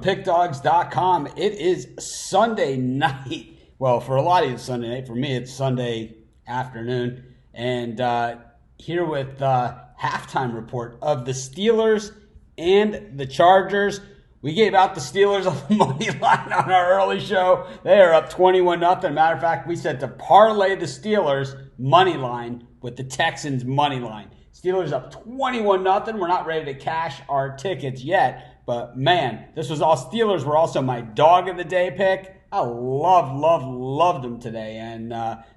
PickDogs.com. It is Sunday night. Well, for a lot of you, it's Sunday night. For me, it's Sunday afternoon. And here with halftime report of the Steelers and the Chargers. We gave out the Steelers on the money line on our early show. They are up 21-0. Matter of fact, we said to parlay the Steelers money line with the Texans money line. Steelers up 21-0. We're not ready to cash our tickets yet, but man, this was all Steelers. Were also my dog of the day pick. I loved them today, and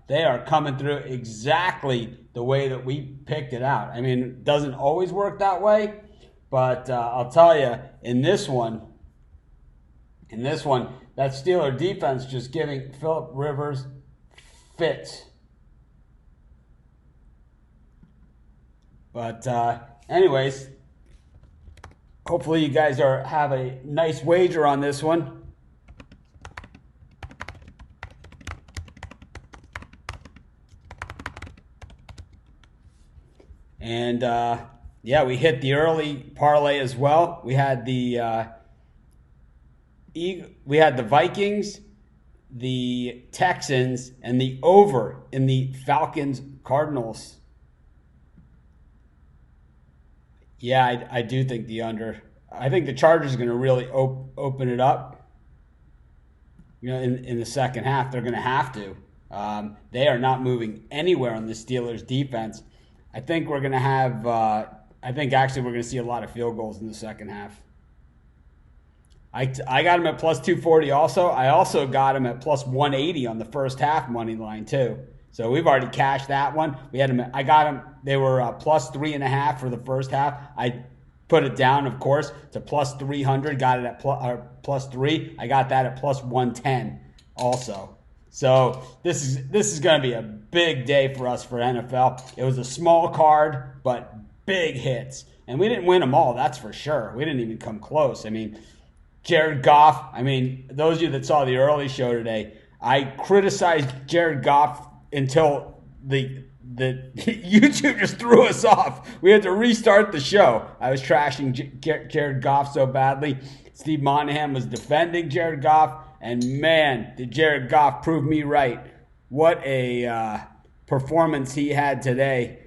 they are coming through exactly the way that we picked it out. I mean, it doesn't always work that way, but I'll tell you, in this one, that Steeler defense just giving Phillip Rivers fits. But anyways, hopefully you guys have a nice wager on this one. And yeah, we hit the early parlay as well. We had the Vikings, the Texans, and the over in the Falcons-Cardinals. Yeah, I do think the under. I think the Chargers are going to really open it up. You know, in the second half, they're going to have to. They are not moving anywhere on the Steelers' defense. I think we're going to have. I think actually we're going to see a lot of field goals in the second half. I got him at plus 240. Also, I also got him at plus 180 on the first half money line too. So we've already cashed that one. We had them. I got them. They were plus 3.5 for the first half. I put it down, of course, to plus 300. Got it at plus 3. I got that at plus 110 also. So this is going to be a big day for us for NFL. It was a small card, but big hits, and we didn't win them all. That's for sure. We didn't even come close. I mean, Jared Goff. I mean, those of you that saw the early show today, I criticized Jared Goff until the YouTube just threw us off. We had to restart the show. I was trashing Jared Goff so badly. Steve Monahan was defending Jared Goff, and man, did Jared Goff prove me right. What a performance he had today.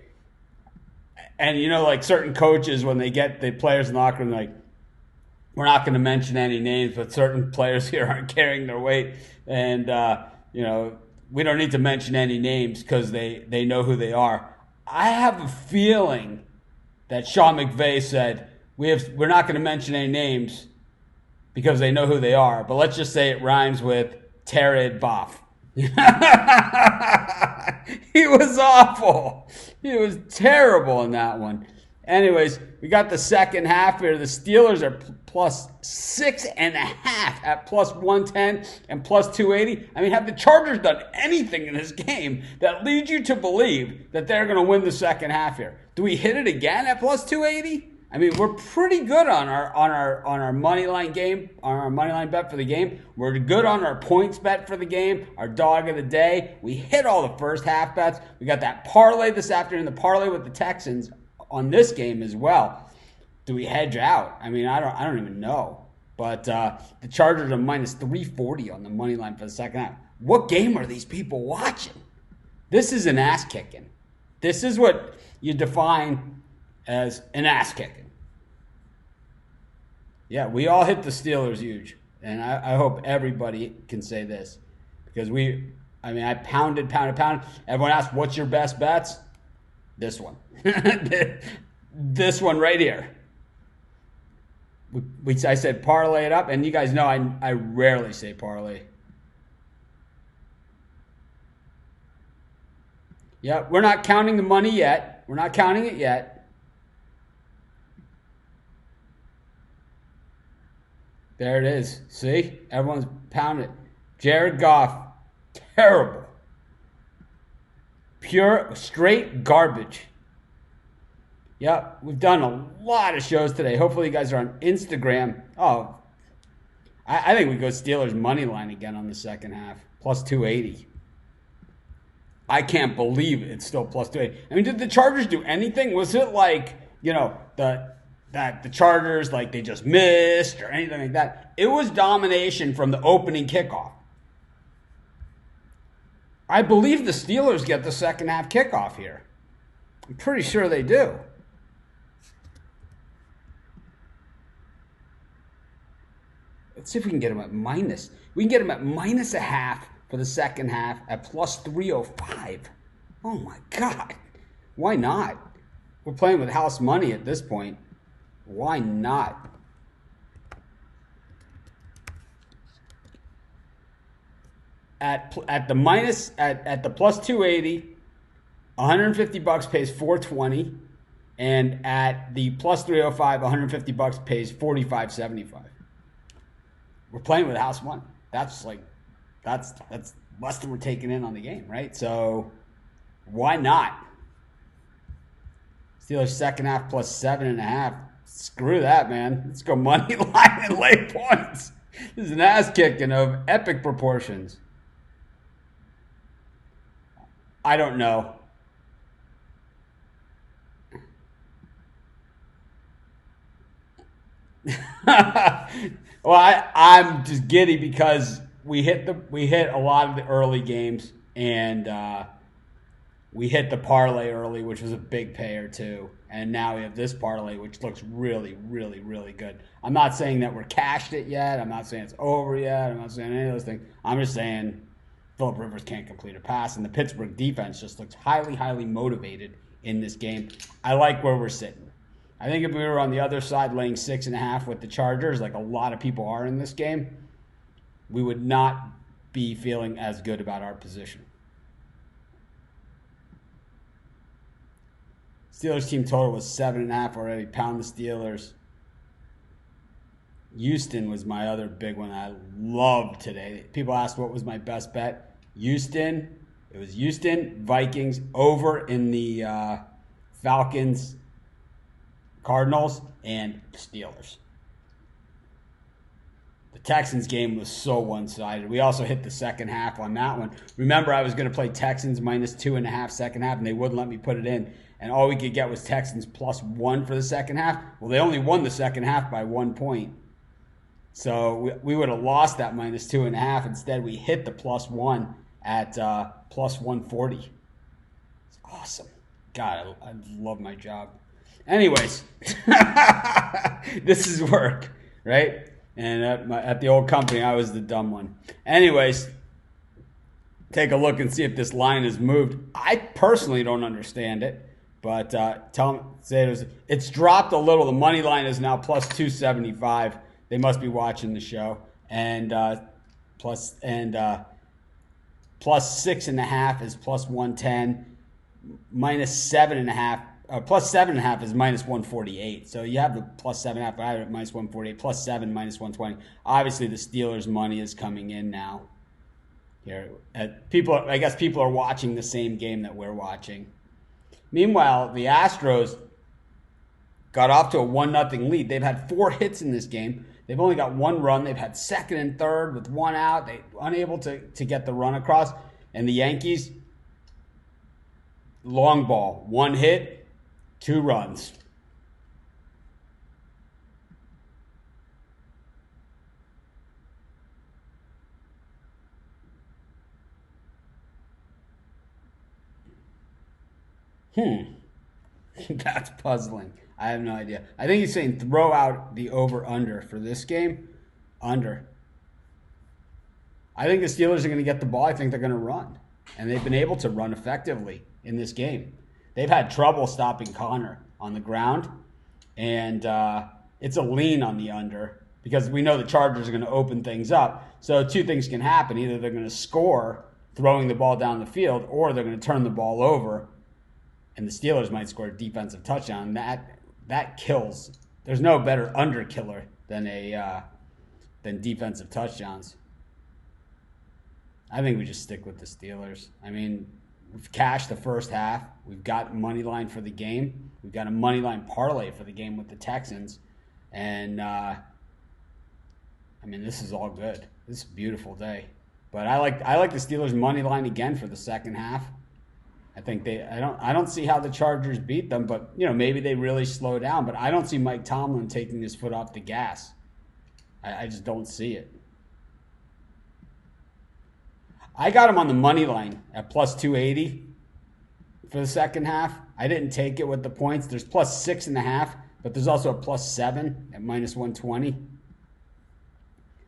And, you know, like certain coaches, when they get the players in the locker room, like, we're not going to mention any names, but certain players here aren't carrying their weight. And, you know, we don't need to mention any names because they know who they are. I have a feeling that Sean McVay said, we're not going to mention any names because they know who they are. But let's just say it rhymes with Jared Goff. He was awful. He was terrible in that one. Anyways, we got the second half here. The Steelers are plus 6.5 at plus 110 and plus 280. I mean, have the Chargers done anything in this game that leads you to believe that they're going to win the second half here? Do we hit it again at plus 280? I mean, we're pretty good on our money line game, on our money line bet for the game. We're good on our points bet for the game, our dog of the day. We hit all the first half bets. We got that parlay this afternoon, the parlay with the Texans on this game as well. Do we hedge out? I mean, I don't even know. But the Chargers are minus 340 on the money line for the second half. What game are these people watching? This is an ass kicking. This is what you define as an ass kicking. Yeah, we all hit the Steelers huge. And I hope everybody can say this. Because I pounded. Everyone asked, what's your best bets? This one. This one right here. I said parlay it up, and you guys know I rarely say parlay. Yeah, we're not counting the money yet. We're not counting it yet. There it is. See? Everyone's pounding it. Jared Goff, terrible. Pure, straight garbage. Yep, we've done a lot of shows today. Hopefully you guys are on Instagram. Oh, I think we go Steelers money line again on the second half. Plus 280. I can't believe it's still plus 280. I mean, did the Chargers do anything? Was it like, you know, the that the Chargers, like, they just missed or anything like that. It was domination from the opening kickoff. I believe the Steelers get the second half kickoff here. I'm pretty sure they do. Let's see if we can get them at minus. We can get them at minus a half for the second half at plus 305. Oh my God. Why not? We're playing with house money at this point. Why not? At the plus 280, $150 pays 420, and at the plus 305, $150 pays 45.75. We're playing with house money. That's less than we're taking in on the game, right? So why not? Steelers second half plus 7.5. Screw that, man. Let's go money line and lay points. This is an ass kicking of epic proportions. I don't know. Well, I'm just giddy because we hit a lot of the early games, and we hit the parlay early, which was a big payer too. And now we have this parlay, which looks really, really, really good. I'm not saying that we're cashed it yet. I'm not saying it's over yet. I'm not saying any of those things. I'm just saying Phillip Rivers can't complete a pass, and the Pittsburgh defense just looks highly, highly motivated in this game. I like where we're sitting. I think if we were on the other side laying 6.5 with the Chargers, like a lot of people are in this game, we would not be feeling as good about our position. Steelers team total was 7.5 already. Pound the Steelers. Houston was my other big one I loved today. People asked what was my best bet. Houston. It was Houston, Vikings, over in the Falcons, Cardinals, and Steelers. The Texans game was so one-sided. We also hit the second half on that one. Remember, I was going to play Texans minus 2.5 second half, and they wouldn't let me put it in. And all we could get was Texans plus 1 for the second half. Well, they only won the second half by 1 point. So we would have lost that minus 2.5. Instead, we hit the plus 1 at plus 140. It's awesome. God, I love my job. Anyways, this is work, right? And at the old company, I was the dumb one. Anyways, take a look and see if this line has moved. I personally don't understand it, but it's dropped a little. The money line is now plus 275. They must be watching the show. And plus 6.5 is plus 110. Minus 7.5. Plus 7.5 is minus 148. So you have the plus 7.5, but I have it minus 148. Plus 7, minus 120. Obviously, the Steelers' money is coming in now. Here, I guess people are watching the same game that we're watching. Meanwhile, the Astros got off to a 1-0 lead. They've had 4 hits in this game. They've only got 1 run. They've had second and third with 1 out. They unable to get the run across. And the Yankees, long ball, 1 hit, 2 runs. That's puzzling. I have no idea. I think he's saying throw out the over-under for this game. Under. I think the Steelers are going to get the ball. I think they're going to run. And they've been able to run effectively in this game. They've had trouble stopping Connor on the ground. And it's a lean on the under because we know the Chargers are going to open things up. So 2 things can happen. Either they're going to score throwing the ball down the field, or they're going to turn the ball over and the Steelers might score a defensive touchdown. That kills. There's no better under killer than defensive touchdowns. I think we just stick with the Steelers. I mean, we've cashed the first half. We've got money line for the game. We've got a money line parlay for the game with the Texans. And, I mean, this is all good. This is a beautiful day. But I like the Steelers money line again for the second half. I don't see how the Chargers beat them, but maybe they really slow down. But I don't see Mike Tomlin taking his foot off the gas. I just don't see it. I got him on the money line at plus 280 for the second half. I didn't take it with the points. There's plus 6.5, but there's also a plus 7 at minus 120.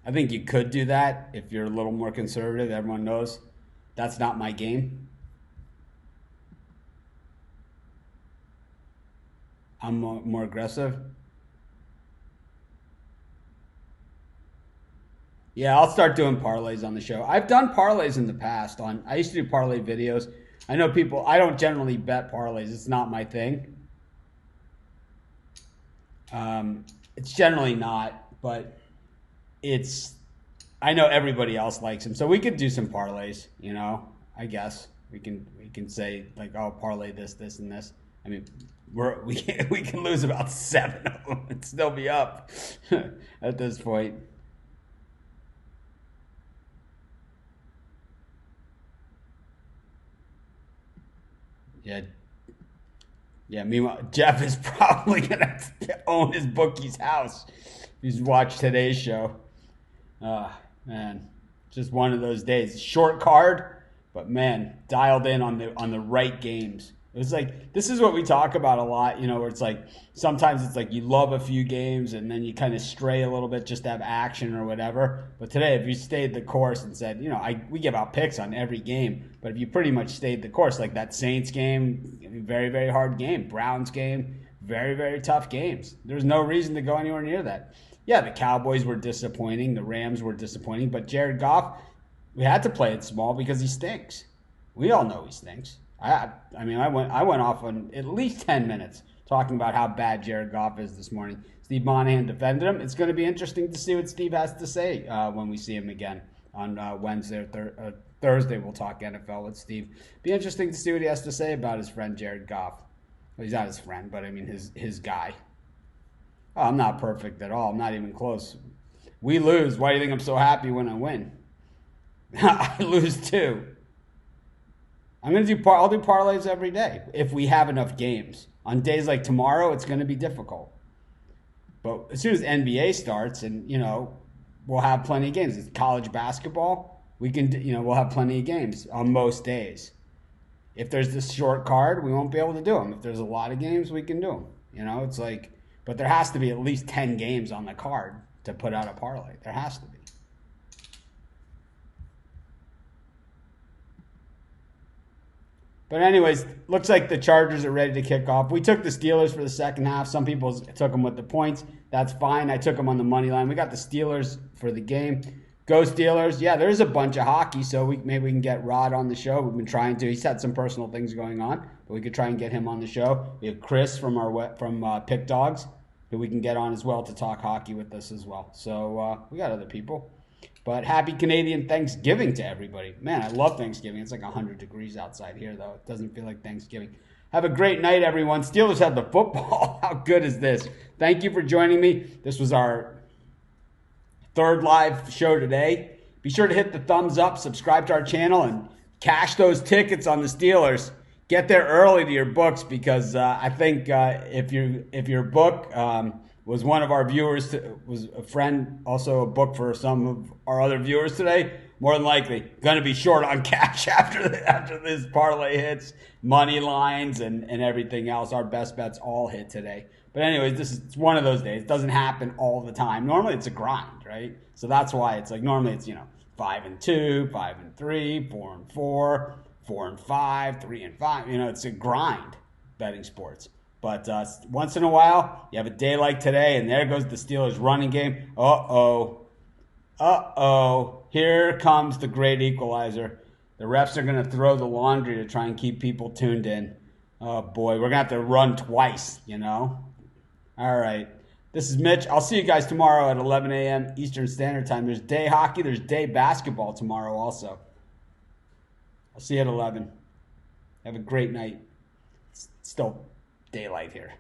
I think you could do that if you're a little more conservative. Everyone knows that's not my game. I'm more aggressive. Yeah, I'll start doing parlays on the show. I've done parlays in the past. I used to do parlay videos. I know people. I don't generally bet parlays. It's not my thing. It's generally not, but I know everybody else likes them, so we could do some parlays. I guess we can say like, oh, parlay this, this, and this. I mean, we can lose about 7 of them and still be up at this point. Yeah. Meanwhile, Jeff is probably gonna own his bookie's house. He's watched today's show. Man, just one of those days. Short card, but man, dialed in on the right games. It was like, this is what we talk about a lot, where it's like, sometimes it's like you love a few games and then you kind of stray a little bit just to have action or whatever. But today, if you stayed the course and said, we give out picks on every game, but if you pretty much stayed the course, like that Saints game, very, very hard game. Browns game, very, very tough games. There's no reason to go anywhere near that. Yeah, the Cowboys were disappointing. The Rams were disappointing. But Jared Goff, we had to play it small because he stinks. We all know he stinks. I went off on at least 10 minutes talking about how bad Jared Goff is this morning. Steve Monahan defended him. It's going to be interesting to see what Steve has to say when we see him again on Wednesday or Thursday. We'll talk NFL with Steve. Be interesting to see what he has to say about his friend Jared Goff. Well, he's not his friend, but I mean his guy. Oh, I'm not perfect at all. I'm not even close. We lose. Why do you think I'm so happy when I win? I lose too. I'll do parlays every day if we have enough games. On days like tomorrow, it's going to be difficult. But as soon as NBA starts, and we'll have plenty of games. It's college basketball. We can, we'll have plenty of games on most days. If there's this short card, we won't be able to do them. If there's a lot of games, we can do them. It's like, but there has to be at least 10 games on the card to put out a parlay. There has to be. But anyways, looks like the Chargers are ready to kick off. We took the Steelers for the second half. Some people took them with the points. That's fine. I took them on the money line. We got the Steelers for the game. Go Steelers. Yeah, there's a bunch of hockey, so maybe we can get Rod on the show. We've been trying to. He's had some personal things going on, but we could try and get him on the show. We have Chris from Pick Dogs, who we can get on as well to talk hockey with us as well. So we got other people. But happy Canadian Thanksgiving to everybody. Man, I love Thanksgiving. It's like 100 degrees outside here, though. It doesn't feel like Thanksgiving. Have a great night, everyone. Steelers have the football. How good is this? Thank you for joining me. This was our third live show today. Be sure to hit the thumbs up, subscribe to our channel, and cash those tickets on the Steelers. Get there early to your books because I think if your book was one of our viewers, was a friend, also a book for some of our other viewers today, more than likely going to be short on cash after this parlay hits, money lines, and everything else. Our best bets all hit today. But anyways, it's one of those days. It doesn't happen all the time. Normally it's a grind, right? So that's why it's like normally it's 5-2, 5-3, 4-4, 4-5, 3-5. It's a grind betting sports. But once in a while, you have a day like today, and there goes the Steelers running game. Uh-oh. Here comes the great equalizer. The refs are going to throw the laundry to try and keep people tuned in. Oh, boy. We're going to have to run twice, All right. This is Mitch. I'll see you guys tomorrow at 11 a.m. Eastern Standard Time. There's day hockey. There's day basketball tomorrow also. I'll see you at 11. Have a great night. It's still daylight here.